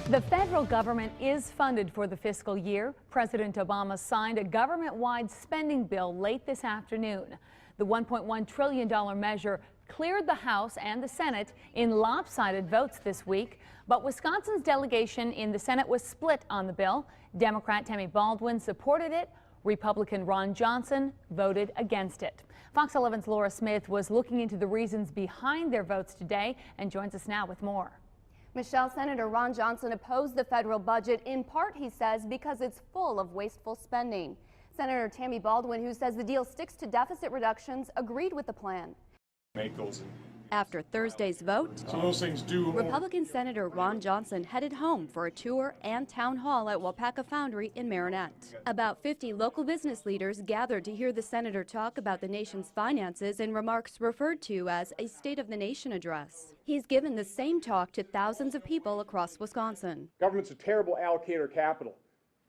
The federal government is funded for the fiscal year. President Obama signed a government-wide spending bill late this afternoon. The $1.1 trillion measure cleared the House and the Senate in lopsided votes this week, but Wisconsin's delegation in the Senate was split on the bill. Democrat Tammy Baldwin supported it. Republican Ron Johnson voted against it. Fox 11's Laura Smith was looking into the reasons behind their votes today and joins us now with more. Michelle, Senator Ron Johnson opposed the federal budget in part, he says, because it's full of wasteful spending. Senator Tammy Baldwin, who says the deal sticks to deficit reductions, agreed with the plan. After Thursday's vote, those things do. Republican Senator Ron Johnson headed home for a tour and town hall at WLUK Foundry in Marinette. About 50 local business leaders gathered to hear the senator talk about the nation's finances in remarks referred to as a State of the Nation address. He's given the same talk to thousands of people across Wisconsin. Government's a terrible allocator of capital.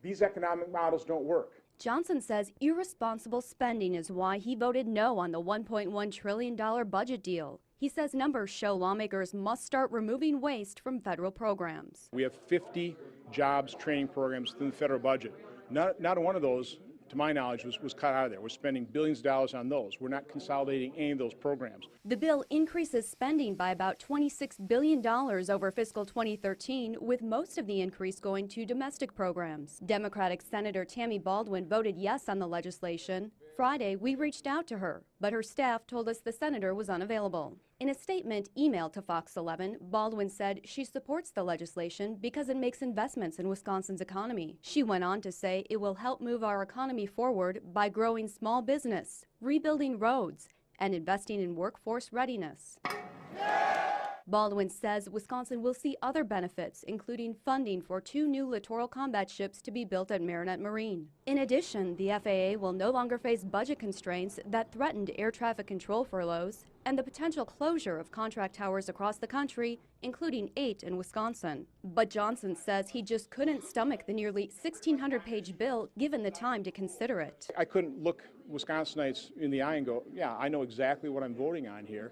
These economic models don't work. Johnson says irresponsible spending is why he voted no on the $1.1 trillion budget deal. He says numbers show lawmakers must start removing waste from federal programs. We have 50 jobs training programs within the federal budget. Not one of those, to my knowledge, was cut out of there. We're spending billions of dollars on those. We're not consolidating any of those programs. The bill increases spending by about $26 billion over fiscal 2013, with most of the increase going to domestic programs. Democratic Senator Tammy Baldwin voted yes on the legislation. Friday, we reached out to her, but her staff told us the senator was unavailable. In a statement emailed to Fox 11, Baldwin said she supports the legislation because it makes investments in Wisconsin's economy. She went on to say it will help move our economy forward by growing small business, rebuilding roads, and investing in workforce readiness. Baldwin says Wisconsin will see other benefits, including funding for 2 new littoral combat ships to be built at Marinette Marine. In addition, the FAA will no longer face budget constraints that threatened air traffic control furloughs and the potential closure of contract towers across the country, including 8 in Wisconsin. But Johnson says he just couldn't stomach the nearly 1,600-page bill given the time to consider it. I couldn't look Wisconsinites in the eye and go, yeah, I know exactly what I'm voting on here.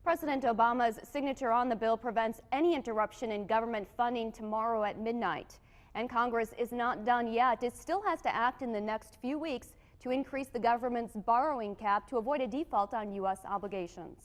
President Obama's signature on the bill prevents any interruption in government funding tomorrow at midnight. And Congress is not done yet. It still has to act in the next few weeks to increase the government's borrowing cap to avoid a default on U.S. obligations.